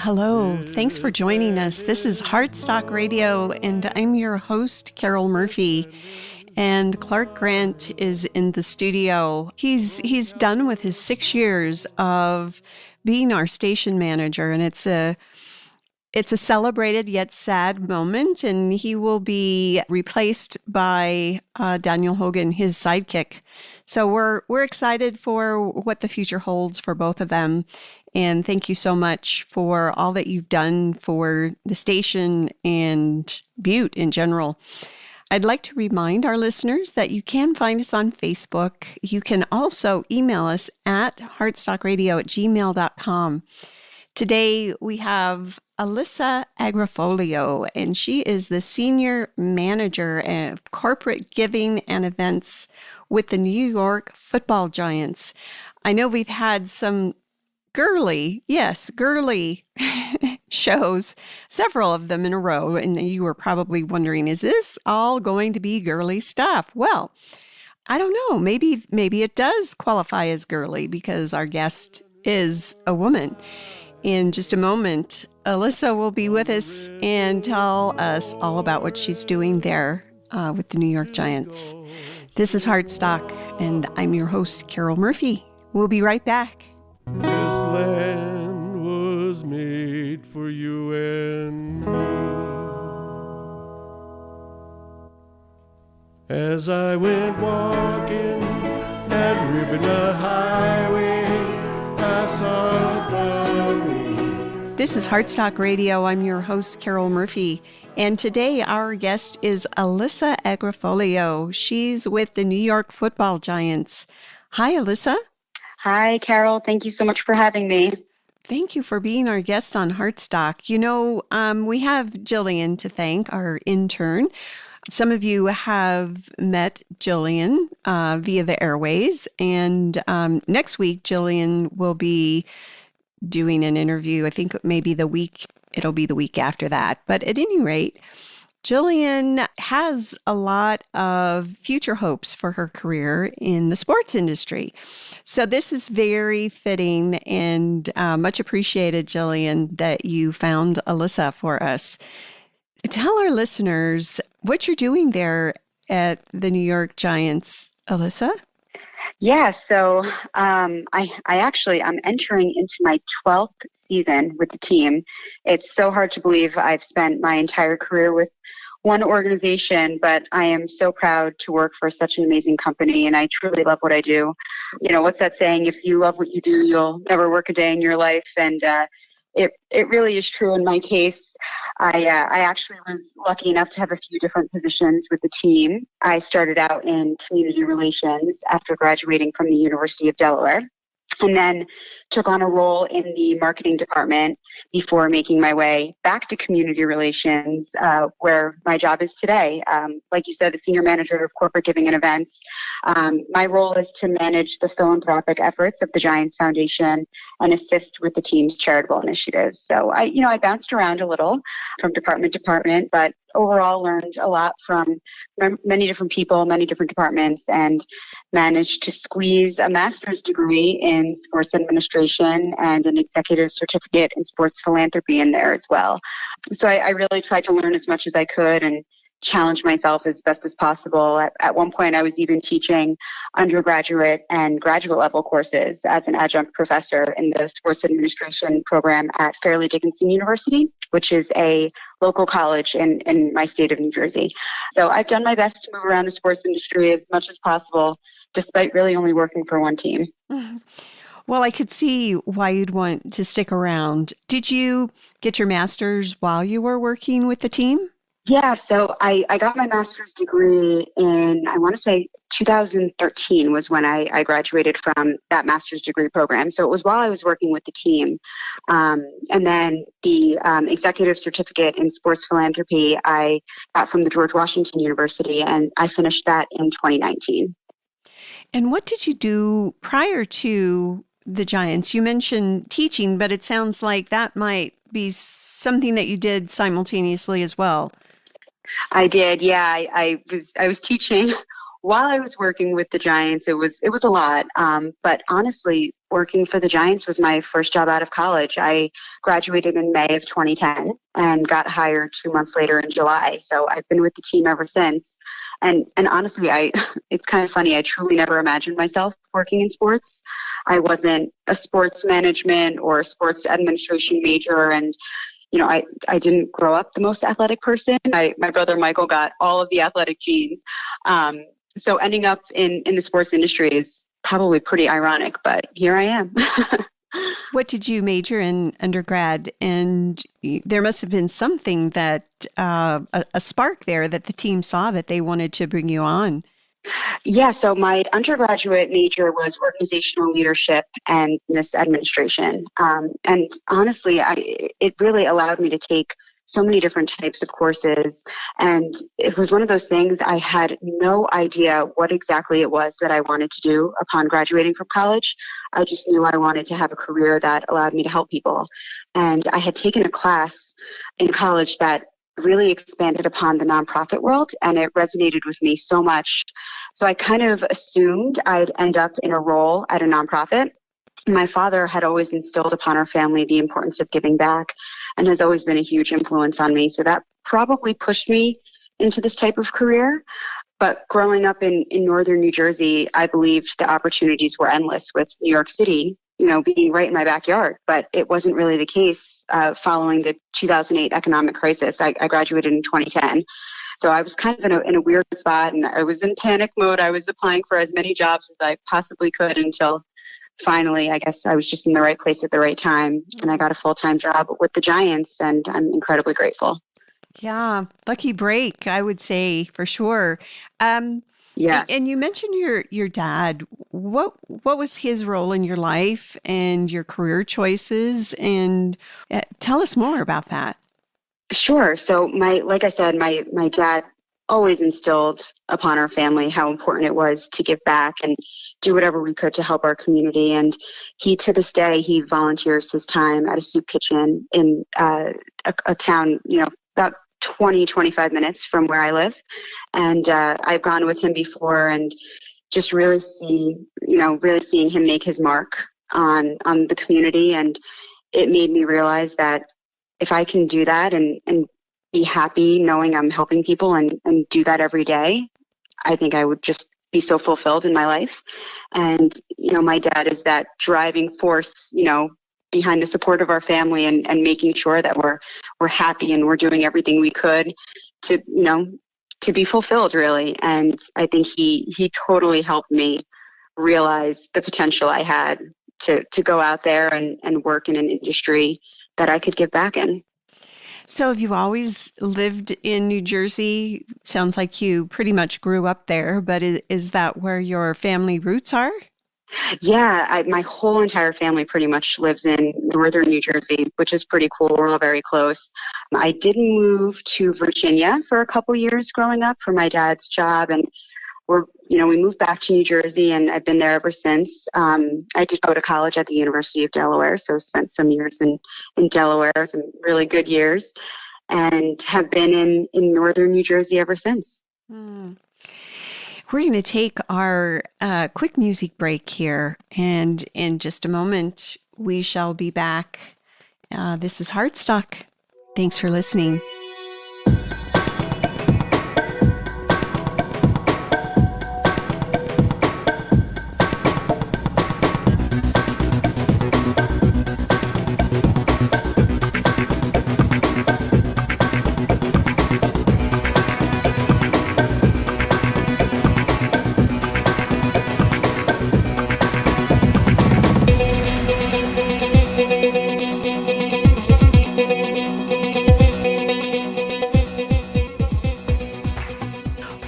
Hello, thanks for joining us. This is Heartstock Radio, and I'm your host, Carol Murphy. And Clark Grant is in the studio. He's done with his 6 years of being our station manager, and it's a celebrated yet sad moment, and he will be replaced by Daniel Hogan, his sidekick. So we're excited for what the future holds for both of them. And thank you so much for all that you've done for the station and Butte in general. I'd like to remind our listeners that you can find us on Facebook. You can also email us at heartstockradio@gmail.com. Today we have Alyssa Agrifolio, and she is the Senior Manager of Corporate Giving and Events with the New York Football Giants. I know we've had some girly shows, several of them in a row, and you were probably wondering, is this all going to be girly stuff? Well, I don't know. Maybe it does qualify as girly because our guest is a woman. In just a moment, Alyssa will be with us and tell us all about what she's doing there with the New York Giants. This is Heartstock, and I'm your host, Carol Murphy. We'll be right back. This land was made for you and me. As I went walking that Ribbon Highway, I saw the rain. This is Heartstock Radio. I'm your host, Carol Murphy. And today our guest is Alyssa Agrifolio. She's with the New York Football Giants. Hi, Alyssa. Hi, Carol. Thank you so much for having me. Thank you for being our guest on Heartstock. You know, we have Jillian to thank, our intern. Some of you have met Jillian via the airways. And next week, Jillian will be doing an interview. I think maybe it'll be the week after that. But at any rate, Jillian has a lot of future hopes for her career in the sports industry. So this is very fitting and much appreciated, Jillian, that you found Alyssa for us. Tell our listeners what you're doing there at the New York Giants, Alyssa. Yeah, so I'm entering into my 12th season with the team. It's so hard to believe I've spent my entire career with one organization, but I am so proud to work for such an amazing company, and I truly love what I do. You know, what's that saying? If you love what you do, you'll never work a day in your life, and it really is true in my case. I actually was lucky enough to have a few different positions with the team. I started out in community relations after graduating from the University of Delaware, and then took on a role in the marketing department before making my way back to community relations, where my job is today. Like you said, the Senior Manager of Corporate Giving and Events. My role is to manage the philanthropic efforts of the Giants Foundation and assist with the team's charitable initiatives. So I bounced around a little from department to department, but overall learned a lot from many different people, many different departments, and managed to squeeze a master's degree in sports administration and an executive certificate in sports philanthropy in there as well. So I really tried to learn as much as I could and challenge myself as best as possible. At one point, I was even teaching undergraduate and graduate level courses as an adjunct professor in the sports administration program at Fairleigh Dickinson University, which is a local college in my state of New Jersey. So I've done my best to move around the sports industry as much as possible, despite really only working for one team. Well, I could see why you'd want to stick around. Did you get your master's while you were working with the team? Yeah, so I got my master's degree in, I want to say 2013 was when I graduated from that master's degree program. So it was while I was working with the team. And then the executive certificate in sports philanthropy I got from the George Washington University, and I finished that in 2019. And what did you do prior to the Giants? You mentioned teaching, but it sounds like that might be something that you did simultaneously as well. I did, yeah. I was teaching while I was working with the Giants. It was a lot, but honestly, working for the Giants was my first job out of college. I graduated in May of 2010 and got hired 2 months later in July. So I've been with the team ever since. And honestly, it's kind of funny. I truly never imagined myself working in sports. I wasn't a sports management or a sports administration major. And I didn't grow up the most athletic person. My brother Michael got all of the athletic genes. So ending up in the sports industry is probably pretty ironic, but here I am. What did you major in undergrad? And there must have been something that, a spark there that the team saw that they wanted to bring you on. Yeah, so my undergraduate major was organizational leadership and business administration. And honestly, it really allowed me to take so many different types of courses. And it was one of those things I had no idea what exactly it was that I wanted to do upon graduating from college. I just knew I wanted to have a career that allowed me to help people. And I had taken a class in college that really expanded upon the nonprofit world, and it resonated with me so much. So I kind of assumed I'd end up in a role at a nonprofit. My father had always instilled upon our family the importance of giving back and has always been a huge influence on me. So that probably pushed me into this type of career. But growing up in northern New Jersey, I believed the opportunities were endless with New York City, being right in my backyard. But it wasn't really the case following the 2008 economic crisis. I graduated in 2010. So I was kind of in a weird spot, and I was in panic mode. I was applying for as many jobs as I possibly could until finally, I guess I was just in the right place at the right time. And I got a full-time job with the Giants, and I'm incredibly grateful. Yeah, lucky break, I would say, for sure. Yes. And you mentioned your dad. What was his role in your life and your career choices? And tell us more about that. Sure. So like I said, my dad always instilled upon our family how important it was to give back and do whatever we could to help our community. And to this day, he volunteers his time at a soup kitchen in a town, about 25 minutes from where I live. And I've gone with him before and just really seeing him make his mark on the community. And it made me realize that if I can do that and be happy knowing I'm helping people and do that every day, I think I would just be so fulfilled in my life. And, my dad is that driving force, behind the support of our family and making sure that we're happy and we're doing everything we could to be fulfilled, really. And I think he totally helped me realize the potential I had to go out there and work in an industry that I could give back in. So have you always lived in New Jersey? Sounds like you pretty much grew up there, but is that where your family roots are? Yeah, my whole entire family pretty much lives in northern New Jersey, which is pretty cool. We're all very close. I did move to Virginia for a couple years growing up for my dad's job, and we moved back to New Jersey, and I've been there ever since. I did go to college at the University of Delaware, so spent some years in Delaware, some really good years, and have been in northern New Jersey ever since. We're going to take our quick music break here, and in just a moment, we shall be back. This is Heartstock. Thanks for listening.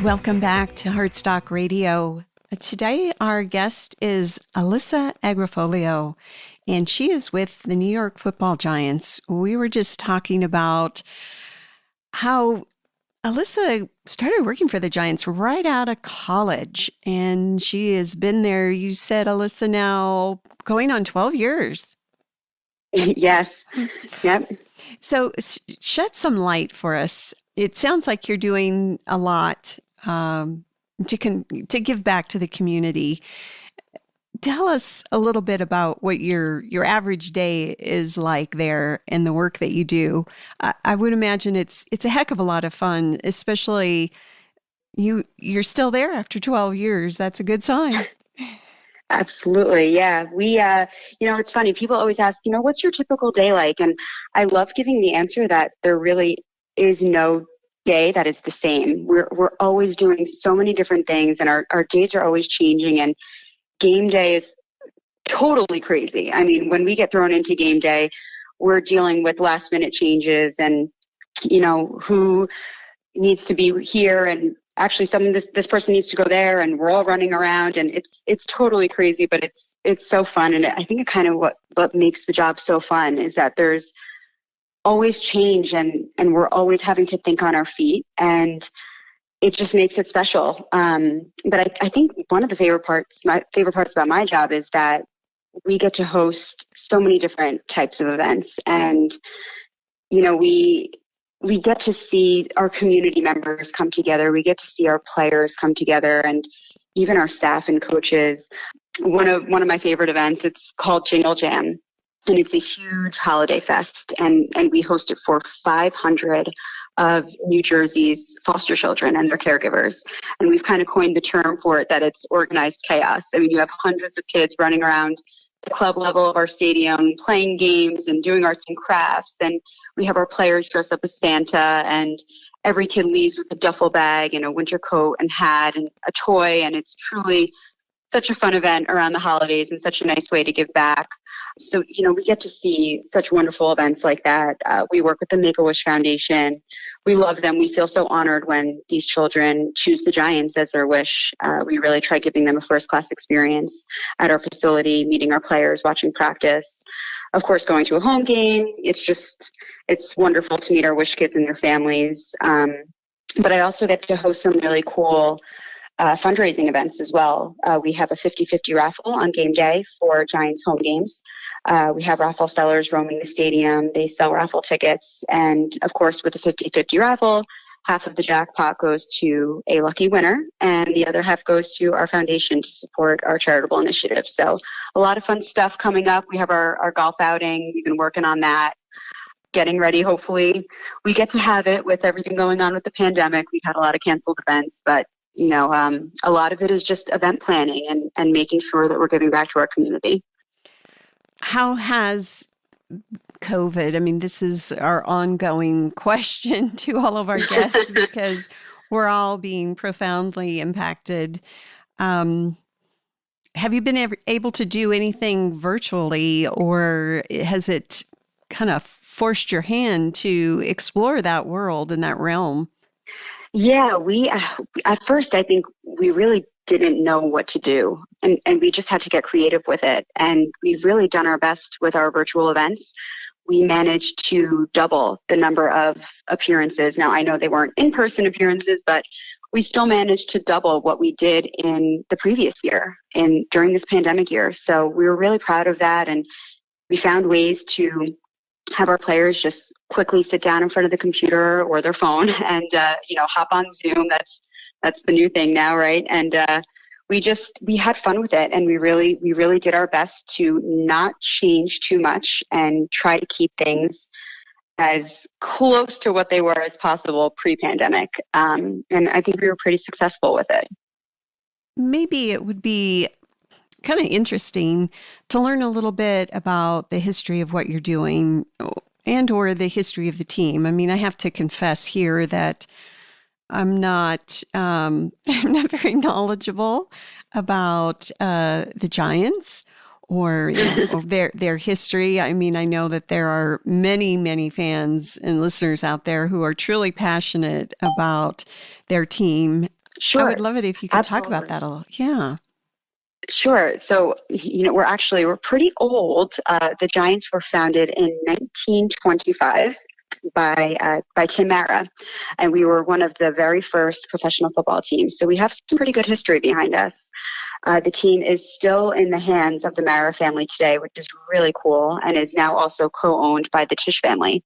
Welcome back to Heartstock Radio. Today, our guest is Alyssa Agrifolio, and she is with the New York Football Giants. We were just talking about how Alyssa started working for the Giants right out of college, and she has been there, you said, Alyssa, now going on 12 years. Yes. Yep. So shed some light for us. It sounds like you're doing a lot to give back to the community. Tell us a little bit about what your average day is like there and the work that you do. I would imagine it's a heck of a lot of fun, especially you're still there after 12 years. That's a good sign. Absolutely. Yeah. It's funny. People always ask, what's your typical day like? And I love giving the answer that there really is no day that is the same. We're always doing so many different things, and our days are always changing, and game day is totally crazy. I mean, when we get thrown into game day, we're dealing with last minute changes and, who needs to be here, and actually this person needs to go there, and we're all running around, and it's totally crazy, but it's so fun. And I think it kind of what makes the job so fun is that there's always change, and we're always having to think on our feet, and it just makes it special. But I think one of my favorite parts about my job is that we get to host so many different types of events, and we get to see our community members come together. We get to see our players come together, and even our staff and coaches. One of my favorite events, it's called Jingle Jam, and it's a huge holiday fest, and we host it for 500 of New Jersey's foster children and their caregivers. And we've kind of coined the term for it that it's organized chaos. I mean, you have hundreds of kids running around the club level of our stadium, playing games and doing arts and crafts. And we have our players dress up as Santa, and every kid leaves with a duffel bag and a winter coat and hat and a toy. And it's truly such a fun event around the holidays and such a nice way to give back. So, we get to see such wonderful events like that. We work with the Make-A-Wish Foundation. We love them. We feel so honored when these children choose the Giants as their wish. We really try giving them a first-class experience at our facility, meeting our players, watching practice. Of course, going to a home game. It's wonderful to meet our wish kids and their families. But I also get to host some really cool fundraising events as well. We have a 50-50 raffle on game day for Giants home games. We have raffle sellers roaming the stadium. They sell raffle tickets. And of course, with the 50-50 raffle, half of the jackpot goes to a lucky winner, and the other half goes to our foundation to support our charitable initiatives. So a lot of fun stuff coming up. We have our golf outing. We've been working on that, getting ready. Hopefully we get to have it with everything going on with the pandemic. We've had a lot of canceled events, but a lot of it is just event planning and making sure that we're giving back to our community. How has COVID, I mean, this is our ongoing question to all of our guests because we're all being profoundly impacted. Have you been able to do anything virtually, or has it kind of forced your hand to explore that world and that realm? Yeah, we at first, I think we really didn't know what to do, and we just had to get creative with it. And we've really done our best with our virtual events. We managed to double the number of appearances. Now, I know they weren't in-person appearances, but we still managed to double what we did in the previous year and during this pandemic year. So we were really proud of that, and we found ways to have our players just quickly sit down in front of the computer or their phone and hop on Zoom. That's the new thing now, right? And we had fun with it, and we really did our best to not change too much and try to keep things as close to what they were as possible pre-pandemic. And I think we were pretty successful with it. Maybe it would be kind of interesting to learn a little bit about the history of what you're doing and or the history of the team. I mean, I have to confess here that I'm not very knowledgeable about the Giants or their history. I mean, I know that there are many, many fans and listeners out there who are truly passionate about their team. Sure. I would love it if you could Absolutely. talk about that a little. Yeah. Sure. So, we're pretty old. The Giants were founded in 1925. by Tim Mara, and we were one of the very first professional football teams. So we have some pretty good history behind us. The team is still in the hands of the Mara family today, which is really cool, and is now also co-owned by the Tisch family.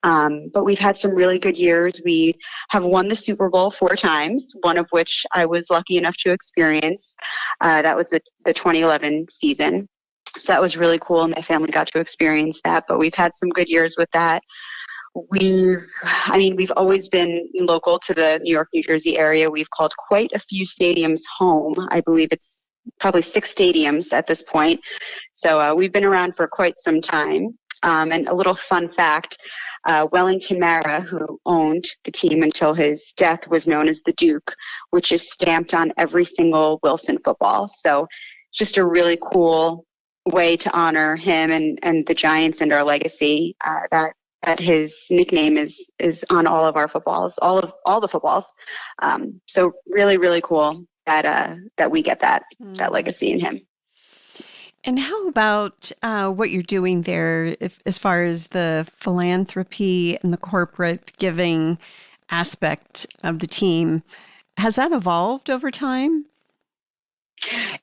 But we've had some really good years. We have won the Super Bowl 4 times, one of which I was lucky enough to experience. That was the 2011 season. So that was really cool, and my family got to experience that. But we've had some good years with that. We've always been local to the New York, New Jersey area. We've called quite a few stadiums home. I believe it's probably 6 stadiums at this point. So we've been around for quite some time. And a little fun fact, Wellington Mara, who owned the team until his death, was known as the Duke, which is stamped on every single Wilson football. So just a really cool way to honor him and the Giants and our legacy, that his nickname is on all of our footballs, all the footballs. So really, really cool that we get that legacy in him. And how about what you're doing there as far as the philanthropy and the corporate giving aspect of the team? Has that evolved over time?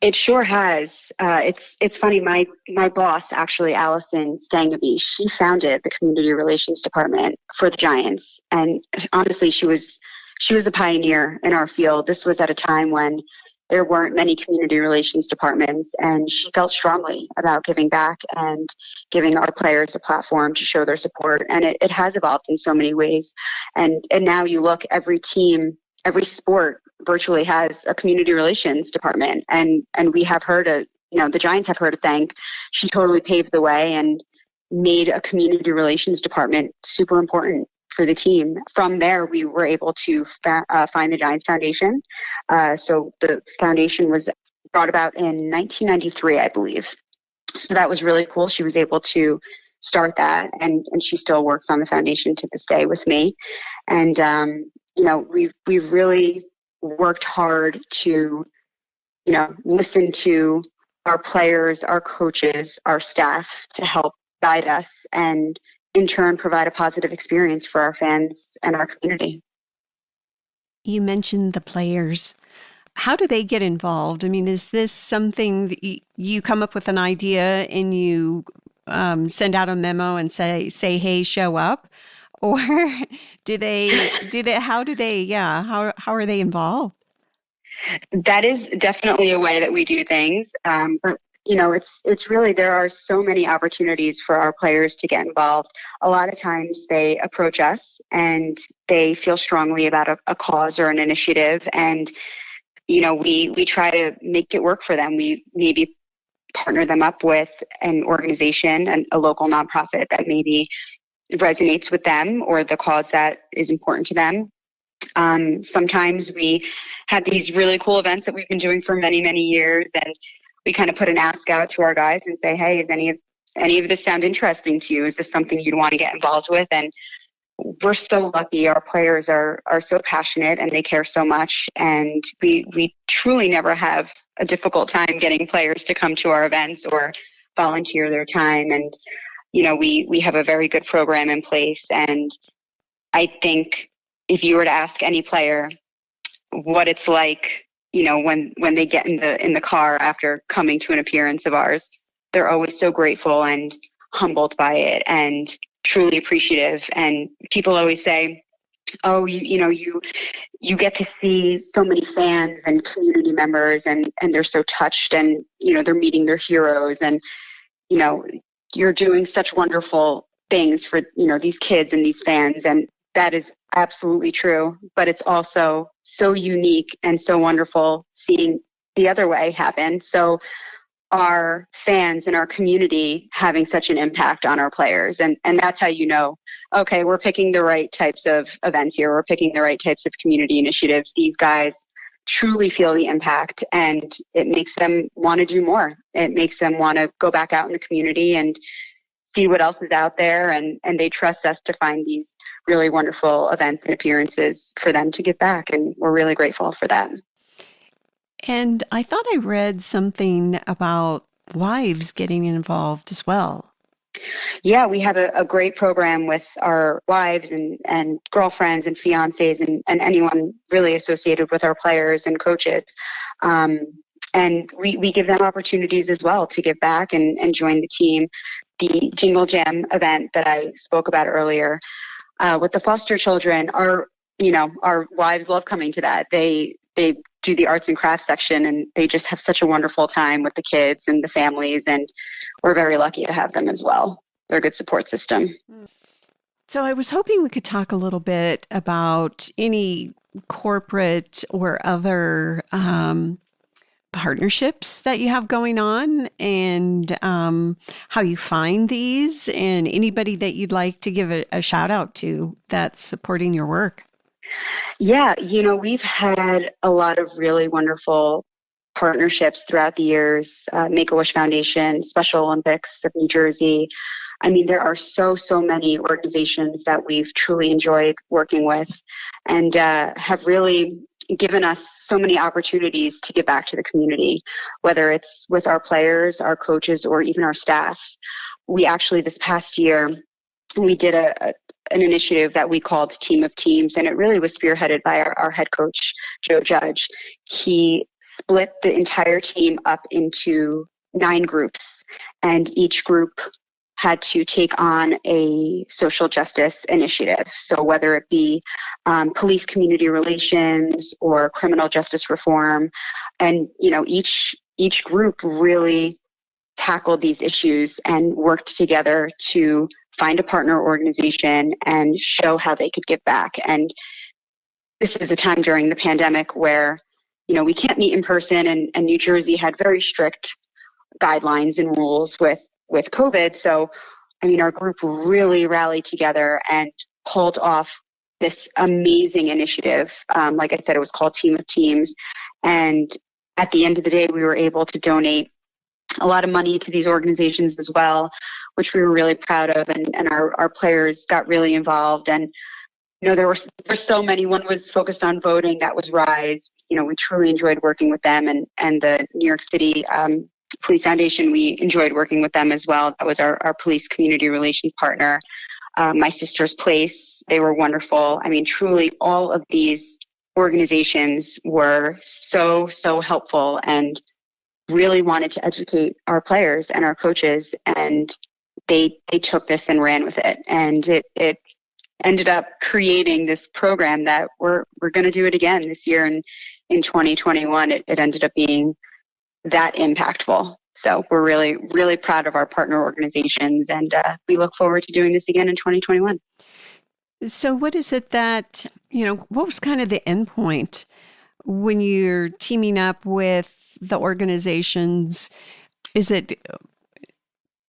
It sure has. It's funny. My boss, actually, Allison Stangaby, she founded the community relations department for the Giants, and honestly, she was a pioneer in our field. This was at a time when there weren't many community relations departments, and she felt strongly about giving back and giving our players a platform to show their support. And it has evolved in so many ways. And now you look, every team, every sport virtually has a community relations department, and we have her to, the Giants have her to thank. She totally paved the way and made a community relations department super important for the team. From there, we were able to find the Giants Foundation. So the foundation was brought about in 1993, I believe. So that was really cool. She was able to start that, and she still works on the foundation to this day with me. And we've really worked hard to, listen to our players, our coaches, our staff to help guide us and in turn provide a positive experience for our fans and our community. You mentioned the players. How do they get involved? I mean, is this something that you come up with an idea and you send out a memo and say, hey, show up? Or how are they involved? That is definitely a way that we do things. But it's really, there are so many opportunities for our players to get involved. A lot of times they approach us and they feel strongly about a cause or an initiative. And, we try to make it work for them. We maybe partner them up with an organization and a local nonprofit that maybe resonates with them or the cause that is important to them. Sometimes we have these really cool events that we've been doing for many, many years, and we kind of put an ask out to our guys and say, hey, does any of this sound interesting to you? Is this something you'd want to get involved with? And we're so lucky. Our players are so passionate and they care so much. And we truly never have a difficult time getting players to come to our events or volunteer their time. And we have a very good program in place. And I think if you were to ask any player what it's like, when they get in the car after coming to an appearance of ours, they're always so grateful and humbled by it and truly appreciative. And people always say, oh, you get to see so many fans and community members and they're so touched and, they're meeting their heroes and, you're doing such wonderful things for, these kids and these fans. And that is absolutely true, but it's also so unique and so wonderful seeing the other way happen. So our fans and our community having such an impact on our players. And that's how okay, we're picking the right types of events here. We're picking the right types of community initiatives. These guys truly feel the impact and it makes them want to do more. It makes them want to go back out in the community and see what else is out there. And they trust us to find these really wonderful events and appearances for them to give back. And we're really grateful for that. And I thought I read something about wives getting involved as well. Yeah, we have a great program with our wives and girlfriends and fiancés and anyone really associated with our players and coaches. And we give them opportunities as well to give back and join the team. The Jingle Jam event that I spoke about earlier with the foster children, our wives love coming to that. They do the arts and crafts section, and they just have such a wonderful time with the kids and the families, and we're very lucky to have them as well. They're a good support system. So I was hoping we could talk a little bit about any corporate or other partnerships that you have going on, and how you find these, and anybody that you'd like to give a shout out to that's supporting your work. Yeah, we've had a lot of really wonderful partnerships throughout the years. Make-A-Wish Foundation, Special Olympics of New Jersey. I mean, there are so many organizations that we've truly enjoyed working with, and have really given us so many opportunities to give back to the community, whether it's with our players, our coaches, or even our staff. We actually, this past year, we did an initiative that we called Team of Teams, and it really was spearheaded by our head coach, Joe Judge. He split the entire team up into 9 groups, and each group had to take on a social justice initiative. So whether it be police community relations or criminal justice reform, and each group really tackled these issues and worked together to find a partner organization and show how they could give back. And this is a time during the pandemic where, we can't meet in person, and New Jersey had very strict guidelines and rules with COVID. So, our group really rallied together and pulled off this amazing initiative. Like I said, it was called Team of Teams. And at the end of the day, we were able to donate a lot of money to these organizations as well, which we were really proud of. And our players got really involved. And, there were so many. One was focused on voting. That was RISE. We truly enjoyed working with them, and the New York City Police Foundation, we enjoyed working with them as well. That was our police community relations partner. My Sister's Place, they were wonderful. Truly all of these organizations were so helpful and really wanted to educate our players and our coaches, and they took this and ran with it. And it ended up creating this program that we're going to do it again this year. And in 2021, it ended up being that impactful. So we're really, really proud of our partner organizations, and we look forward to doing this again in 2021. So what is it that, what was kind of the end point when you're teaming up with the organizations? Is it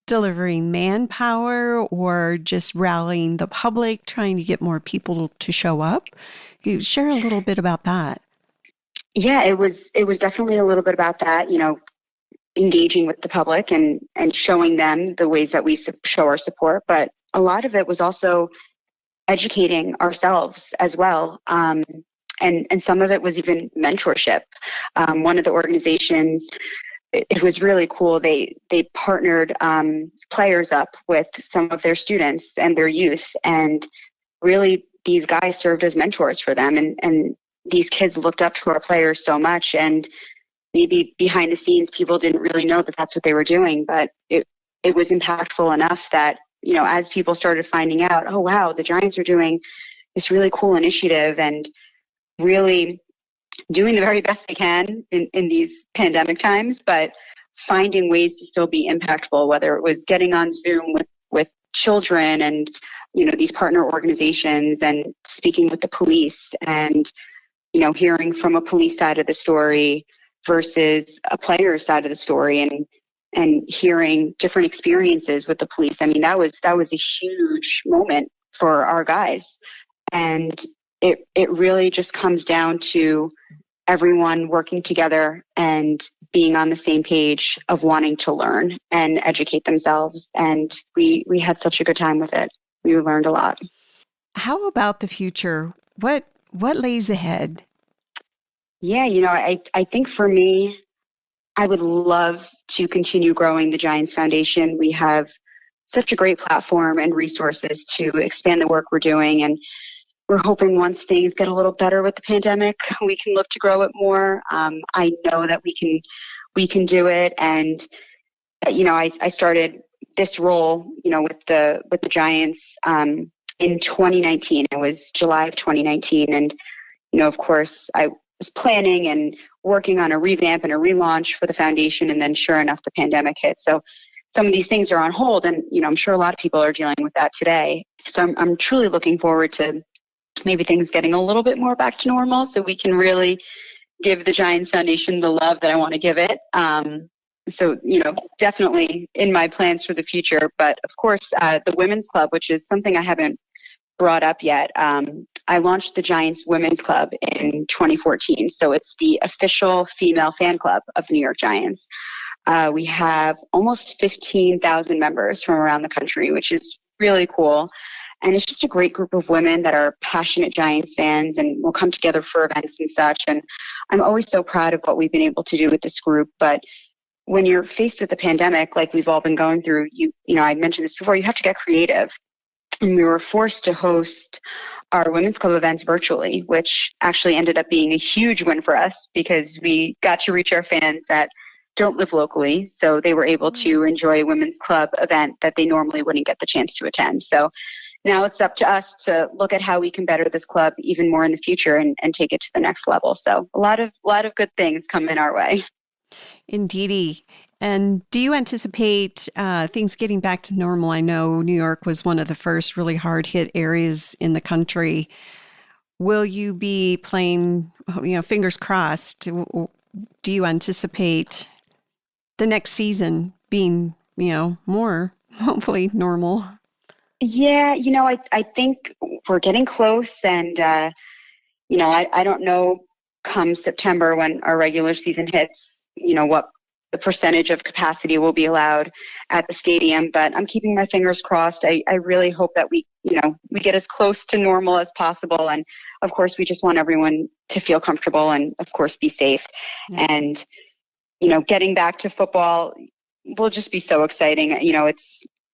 delivering manpower or just rallying the public, trying to get more people to show up? Can you share a little bit about that? Yeah, it was definitely a little bit about that, engaging with the public and showing them the ways that we show our support. But a lot of it was also educating ourselves as well. And some of it was even mentorship. One of the organizations, it was really cool. They partnered players up with some of their students and their youth, and really these guys served as mentors for them. And these kids looked up to our players so much, and maybe behind the scenes, people didn't really know that that's what they were doing, but it was impactful enough that, as people started finding out, oh, wow, the Giants are doing this really cool initiative and really doing the very best they can in these pandemic times, but finding ways to still be impactful, whether it was getting on Zoom with children and, these partner organizations, and speaking with the police, and, hearing from a police side of the story versus a player's side of the story, and hearing different experiences with the police. That was a huge moment for our guys. And it really just comes down to everyone working together and being on the same page of wanting to learn and educate themselves. And we had such a good time with it. We learned a lot. How about the future? What lays ahead? Yeah, I think for me, I would love to continue growing the Giants Foundation. We have such a great platform and resources to expand the work we're doing. And we're hoping once things get a little better with the pandemic, we can look to grow it more. I know that we can do it. And, I started this role, with the Giants in 2019. It was July of 2019. And, of course, I was planning and working on a revamp and a relaunch for the foundation. And then sure enough, the pandemic hit. So some of these things are on hold. And, I'm sure a lot of people are dealing with that today. So I'm truly looking forward to maybe things getting a little bit more back to normal so we can really give the Giants Foundation the love that I want to give it. So, definitely in my plans for the future. But of course, the Women's Club, which is something I haven't brought up yet. I launched the Giants Women's Club in 2014. So it's the official female fan club of the New York Giants. We have almost 15,000 members from around the country, which is really cool. And it's just a great group of women that are passionate Giants fans and will come together for events and such. And I'm always so proud of what we've been able to do with this group. But when you're faced with the pandemic, like we've all been going through, I mentioned this before, you have to get creative. And we were forced to host our Women's Club events virtually, which actually ended up being a huge win for us because we got to reach our fans that don't live locally. So they were able to enjoy a Women's Club event that they normally wouldn't get the chance to attend. So now it's up to us to look at how we can better this club even more in the future and take it to the next level. So a lot of good things coming our way. Indeedy. And do you anticipate things getting back to normal? I know New York was one of the first really hard hit areas in the country. Will you be playing, fingers crossed, do you anticipate the next season being, more hopefully normal? Yeah, I think we're getting close and, I don't know come September when our regular season hits, what the percentage of capacity will be allowed at the stadium, but I'm keeping my fingers crossed. I really hope that we get as close to normal as possible. And of course, we just want everyone to feel comfortable and of course be safe. Yeah. And, getting back to football will just be so exciting.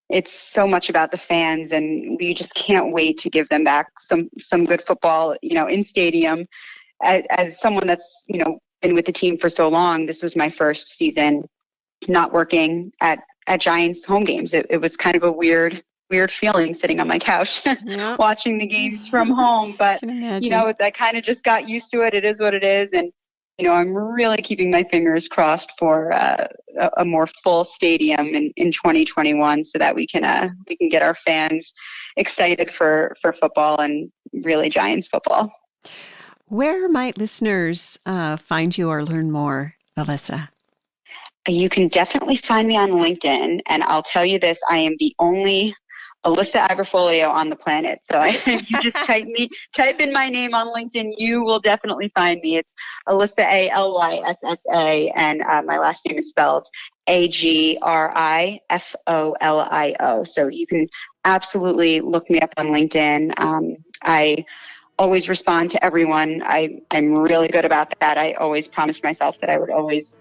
It's so much about the fans and we just can't wait to give them back some good football, in stadium. As someone that's, been with the team for so long, this was my first season not working at Giants home games. It was kind of a weird feeling sitting on my couch watching the games from home. But, I kind of just got used to it. It is what it is. And, I'm really keeping my fingers crossed for a more full stadium in 2021 so that we can get our fans excited for football and really Giants football. Where might listeners find you or learn more, Alyssa? You can definitely find me on LinkedIn. And I'll tell you this, I am the only Alyssa Agrifolio on the planet. So if you just type in my name on LinkedIn, you will definitely find me. It's Alyssa, Alyssa, and my last name is spelled Agrifolio. So you can absolutely look me up on LinkedIn. I always respond to everyone. I'm really good about that. I always promised myself that I would always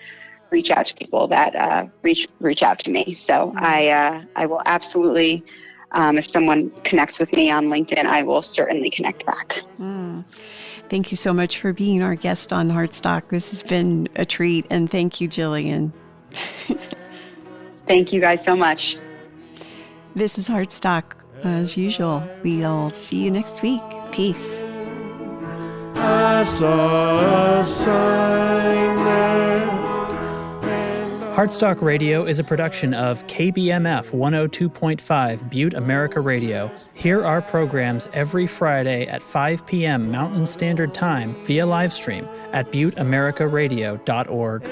reach out to people that reach out to me. So I will absolutely, if someone connects with me on LinkedIn, I will certainly connect back. Thank you so much for being our guest on Heartstock. This has been a treat, and thank you, Jillian. Thank you guys so much. This is Heartstock. As usual, we'll see you next week. Peace. I saw a sign there. Heartstock Radio is a production of KBMF 102.5 Butte America Radio. Hear our programs every Friday at 5 p.m. Mountain Standard Time via live stream at butteamericaradio.org.